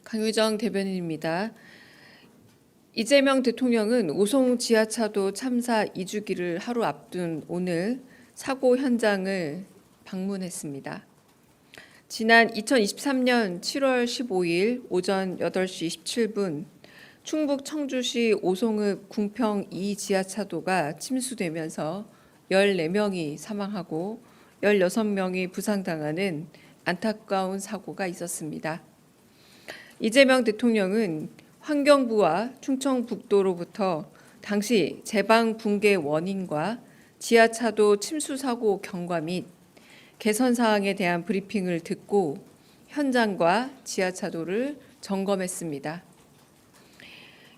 강유정 대변인입니다. 이재명 대통령은 오송 지하차도 참사 2주기를 하루 앞둔 오늘 사고 현장을 방문했습니다. 지난 2023년 7월 15일 오전 8시 17분 충북 청주시 오송읍 궁평 2 지하차도가 침수되면서 14명이 사망하고 16명이 부상당하는 안타까운 사고가 있었습니다. 이재명 대통령은 환경부와 충청북도로부터 당시 제방 붕괴 원인과 지하차도 침수 사고 경과 및 개선 사항에 대한 브리핑을 듣고 현장과 지하차도를 점검했습니다.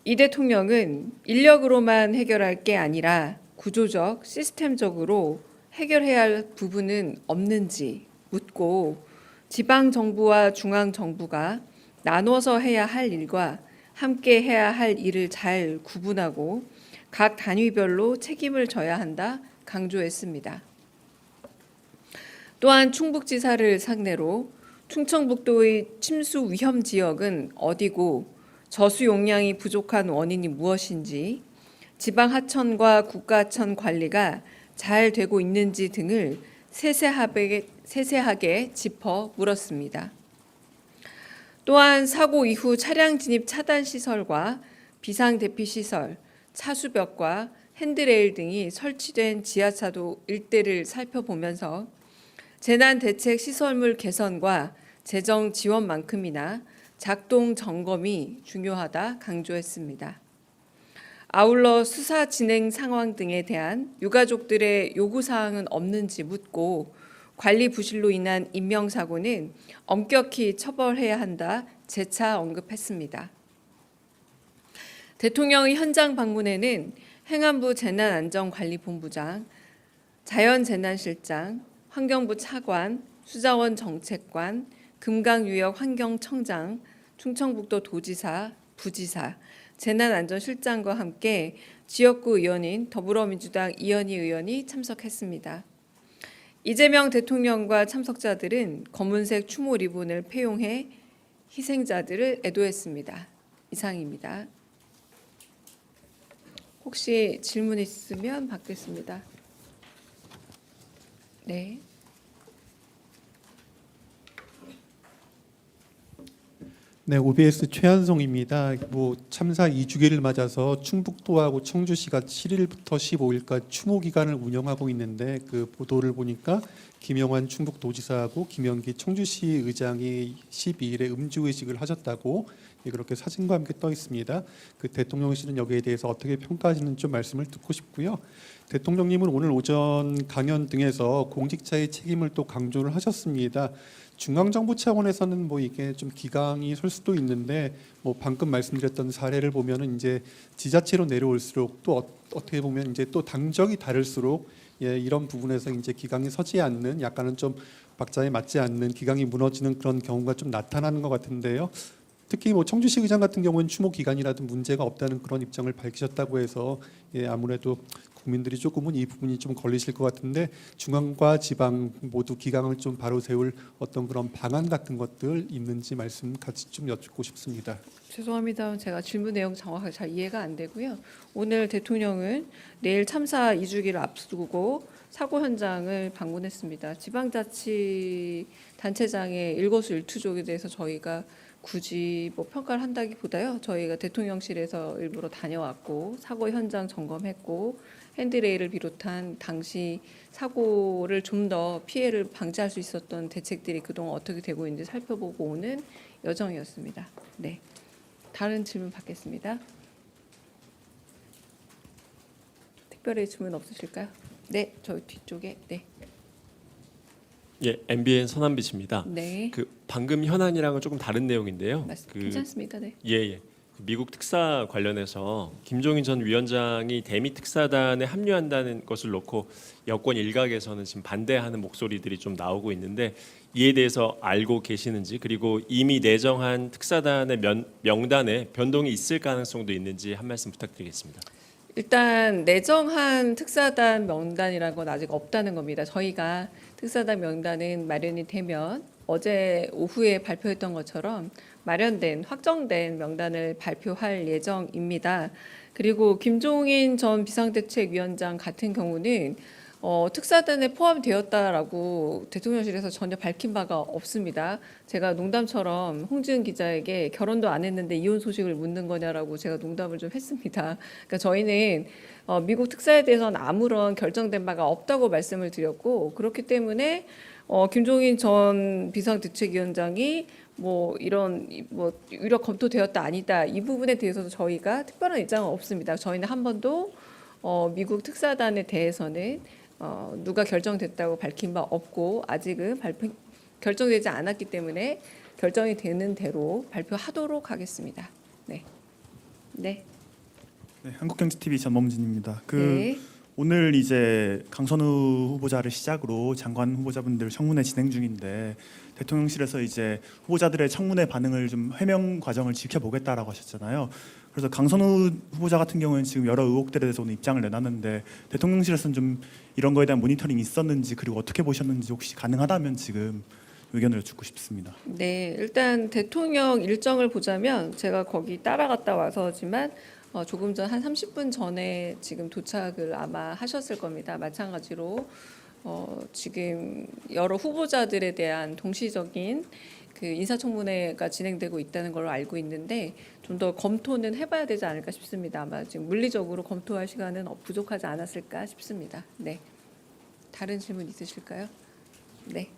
이 대통령은 인력으로만 해결할 게 아니라 구조적, 시스템적으로 해결해야 할 부분은 없는지 묻고 지방 정부와 중앙 정부가 나눠서 해야 할 일과 함께 해야 할 일을 잘 구분하고 각 단위별로 책임을 져야 한다 강조했습니다. 또한 충북지사를 상대로 충청북도의 침수 위험 지역은 어디고 저수 용량이 부족한 원인이 무엇인지, 지방 하천과 국가 하천 관리가 잘 되고 있는지 등을 세세하게 짚어 물었습니다. 또한 사고 이후 차량 진입 차단 시설과 비상 대피 시설, 차수벽과 핸드레일 등이 설치된 지하차도 일대를 살펴보면서 재난 대책 시설물 개선과 재정 지원만큼이나 작동 점검이 중요하다 강조했습니다. 아울러 수사 진행 상황 등에 대한 유가족들의 요구 사항은 없는지 묻고 관리 부실로 인한 인명사고는 엄격히 처벌해야 한다 재차 언급했습니다. 대통령의 현장 방문에는 행안부 재난안전관리본부장, 자연재난실장, 환경부 차관, 수자원 정책관, 금강유역환경청장, 충청북도 도지사, 부지사, 재난안전실장과 함께 지역구 의원인 더불어민주당 이현희 의원이 참석했습니다. 이재명 대통령과 참석자들은 검은색 추모 리본을 폐용해 희생자들을 애도했습니다. 이상입니다. 혹시 질문 있으면 받겠습니다. 네. 네, OBS 최한성입니다. 참사 2주기를 맞아서 충북도하고 청주시가 7일부터 15일까지 추모 기간을 운영하고 있는데 그 보도를 보니까 김영환 충북도지사하고 김영기 청주시 의장이 12일에 음주의식을 하셨다고 그렇게 사진과 함께 떠 있습니다. 그 대통령실은 여기에 대해서 어떻게 평가하시는지 좀 말씀을 듣고 싶고요. 대통령님은 오늘 오전 강연 등에서 공직자의 책임을 또 강조를 하셨습니다. 중앙정부 차원에서는 이게 좀 기강이 설 수도 있는데 방금 말씀드렸던 사례를 보면은 이제 지자체로 내려올수록 또 어떻게 보면 이제 또 당적이 다를수록 이런 부분에서 이제 기강이 서지 않는 약간은 좀 박자에 맞지 않는 기강이 무너지는 그런 경우가 좀 나타나는 것 같은데요. 특히 청주시 의장 같은 경우는 추모 기간이라든 문제가 없다는 그런 입장을 밝히셨다고 해서 아무래도 국민들이 조금은 이 부분이 좀 걸리실 것 같은데 중앙과 지방 모두 기강을 좀 바로 세울 어떤 그런 방안 같은 것들 있는지 말씀 같이 좀 여쭙고 싶습니다. 죄송합니다. 제가 질문 내용 정확하게 잘 이해가 안 되고요. 오늘 대통령은 내일 참사 2주기를 앞두고 사고 현장을 방문했습니다. 지방자치단체장의 일거수일투족에 대해서 저희가 굳이 평가를 한다기보다요. 저희가 대통령실에서 일부러 다녀왔고 사고 현장 점검했고 핸드레일을 비롯한 당시 사고를 좀 더 피해를 방지할 수 있었던 대책들이 그동안 어떻게 되고 있는지 살펴보고 오는 여정이었습니다. 네, 다른 질문 받겠습니다. 특별히 질문 없으실까요? 네, 저희 뒤쪽에. 네. 예, MBN 서남빛입니다. 네. 방금 현안이랑은 조금 다른 내용인데요. 괜찮습니다. 네. 예. 미국 특사 관련해서 김종인 전 위원장이 대미 특사단에 합류한다는 것을 놓고 여권 일각에서는 지금 반대하는 목소리들이 좀 나오고 있는데 이에 대해서 알고 계시는지, 그리고 이미 내정한 특사단의 명단에 변동이 있을 가능성도 있는지 한 말씀 부탁드리겠습니다. 일단 내정한 특사단 명단이라는 건 아직 없다는 겁니다. 저희가 특사단 명단은 마련이 되면 어제 오후에 발표했던 것처럼 마련된 확정된 명단을 발표할 예정입니다. 그리고 김종인 전 비상대책위원장 같은 경우는 특사단에 포함되었다라고 대통령실에서 전혀 밝힌 바가 없습니다. 제가 농담처럼 홍지은 기자에게 결혼도 안 했는데 이혼 소식을 묻는 거냐라고 제가 농담을 좀 했습니다. 그러니까 저희는 미국 특사에 대해서는 아무런 결정된 바가 없다고 말씀을 드렸고, 그렇기 때문에 김종인 전 비상대책위원장이 뭐 이런 뭐 유력 검토되었다 아니다 이 부분에 대해서도 저희가 특별한 입장은 없습니다. 저희는 한 번도 미국 특사단에 대해서는 누가 결정됐다고 밝힌 바 없고 아직은 결정되지 않았기 때문에 결정이 되는 대로 발표하도록 하겠습니다. 네. 네. 네, 한국경제TV 전범진입니다. 네. 오늘 이제 강선우 후보자를 시작으로 장관 후보자분들 청문회 진행 중인데 대통령실에서 이제 후보자들의 청문회 반응을 좀 해명 과정을 지켜보겠다라고 하셨잖아요. 그래서 강선우 후보자 같은 경우는 지금 여러 의혹들에 대해서 오늘 입장을 내놨는데 대통령실에서는 좀 이런 거에 대한 모니터링이 있었는지 그리고 어떻게 보셨는지 혹시 가능하다면 지금 의견을 듣고 싶습니다. 네, 일단 대통령 일정을 보자면 제가 거기 따라갔다 와서지만 조금 전 한 30분 전에 지금 도착을 아마 하셨을 겁니다. 마찬가지로 지금 여러 후보자들에 대한 동시적인 그 인사청문회가 진행되고 있다는 걸로 알고 있는데 좀 더 검토는 해봐야 되지 않을까 싶습니다. 아마 지금 물리적으로 검토할 시간은 부족하지 않았을까 싶습니다. 네, 다른 질문 있으실까요? 네.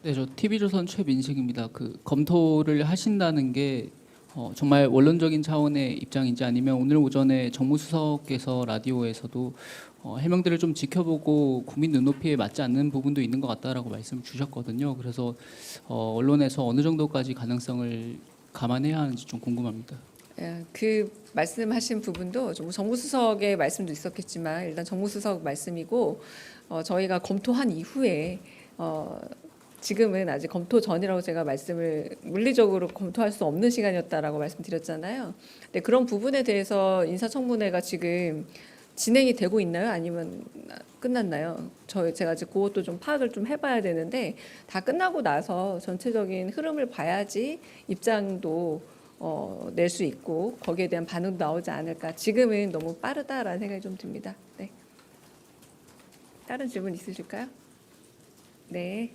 네, 저 TV조선 최민식입니다. 그 검토를 하신다는 게 정말 원론적인 차원의 입장인지 아니면 오늘 오전에 정무수석께서 라디오에서도 해명들을 좀 지켜보고 국민 눈높이에 맞지 않는 부분도 있는 것 같다라고 말씀을 주셨거든요. 그래서 언론에서 어느 정도까지 가능성을 감안해야 하는지 좀 궁금합니다. 그 말씀하신 부분도 정무수석의 말씀도 있었겠지만 일단 정무수석 말씀이고 저희가 검토한 이후에 지금은 아직 검토 전이라고 제가 말씀을 물리적으로 검토할 수 없는 시간이었다라고 말씀드렸잖아요. 근데 그런 부분에 대해서 인사청문회가 지금 진행이 되고 있나요? 아니면 끝났나요? 제가 아직 그것도 좀 파악을 좀 해봐야 되는데 다 끝나고 나서 전체적인 흐름을 봐야지 입장도 낼 수 있고 거기에 대한 반응도 나오지 않을까. 지금은 너무 빠르다라는 생각이 좀 듭니다. 네. 다른 질문 있으실까요? 네.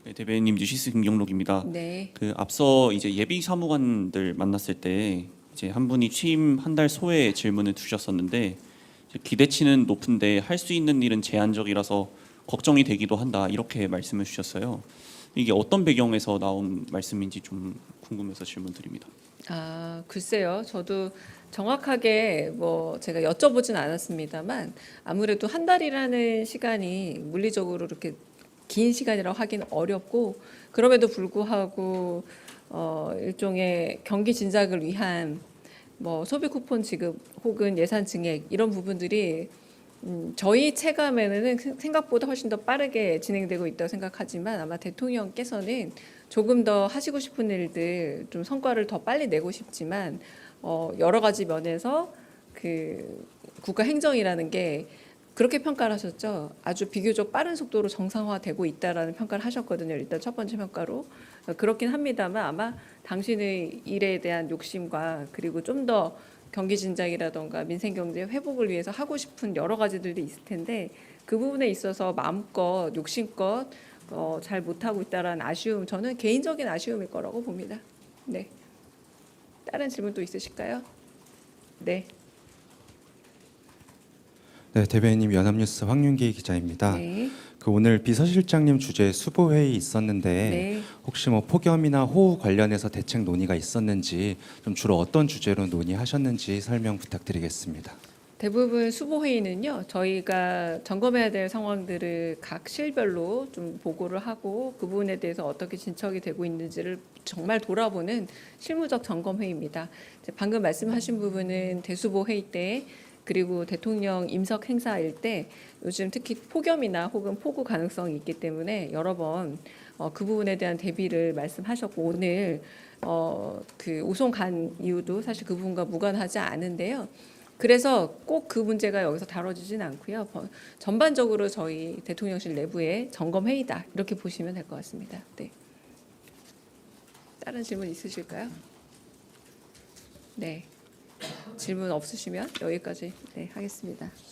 네, 대변인님 뉴시스 김경록입니다. 네. 그 앞서 이제 예비 사무관들 만났을 때 이제 한 분이 취임 한 달 소에 질문을 주셨었는데 이제 기대치는 높은데 할 수 있는 일은 제한적이라서 걱정이 되기도 한다 이렇게 말씀을 주셨어요. 이게 어떤 배경에서 나온 말씀인지 좀 궁금해서 질문드립니다. 글쎄요. 저도 정확하게 뭐 제가 여쭤보진 않았습니다만 아무래도 한 달이라는 시간이 물리적으로 이렇게 긴 시간이라고 하기는 어렵고 그럼에도 불구하고 일종의 경기 진작을 위한 뭐 소비 쿠폰 지급 혹은 예산 증액 이런 부분들이 저희 체감에는 생각보다 훨씬 더 빠르게 진행되고 있다고 생각하지만 아마 대통령께서는 조금 더 하시고 싶은 일들 좀 성과를 더 빨리 내고 싶지만 여러 가지 면에서 그 국가 행정이라는 게 그렇게 평가를 하셨죠. 아주 비교적 빠른 속도로 정상화되고 있다라는 평가를 하셨거든요. 일단 첫 번째 평가로 그렇긴 합니다만 아마 당신의 일에 대한 욕심과 그리고 좀 더 경기 진작이라던가 민생 경제 회복을 위해서 하고 싶은 여러 가지들도 있을 텐데 그 부분에 있어서 마음껏 욕심껏 잘 못하고 있다라는 아쉬움, 저는 개인적인 아쉬움일 거라고 봅니다. 네. 다른 질문 또 있으실까요? 네. 네, 대변인님 연합뉴스 황윤기 기자입니다. 네. 그 오늘 비서실장님 주재 수보회의 있었는데 네. 혹시 뭐 폭염이나 호우 관련해서 대책 논의가 있었는지 좀 주로 어떤 주제로 논의하셨는지 설명 부탁드리겠습니다. 대부분 수보회의는요, 저희가 점검해야 될 상황들을 각 실별로 좀 보고를 하고 그 부분에 대해서 어떻게 진척이 되고 있는지를 정말 돌아보는 실무적 점검회의입니다. 이제 방금 말씀하신 부분은 대수보회의 때 그리고 대통령 임석 행사일 때 요즘 특히 폭염이나 혹은 폭우 가능성이 있기 때문에 여러 번 그 부분에 대한 대비를 말씀하셨고 오늘 그 오송 간 이유도 사실 그 부분과 무관하지 않은데요. 그래서 꼭 그 문제가 여기서 다뤄지진 않고요. 전반적으로 저희 대통령실 내부의 점검 회의다 이렇게 보시면 될 것 같습니다. 네. 다른 질문 있으실까요? 네. 질문 없으시면 여기까지 네, 하겠습니다.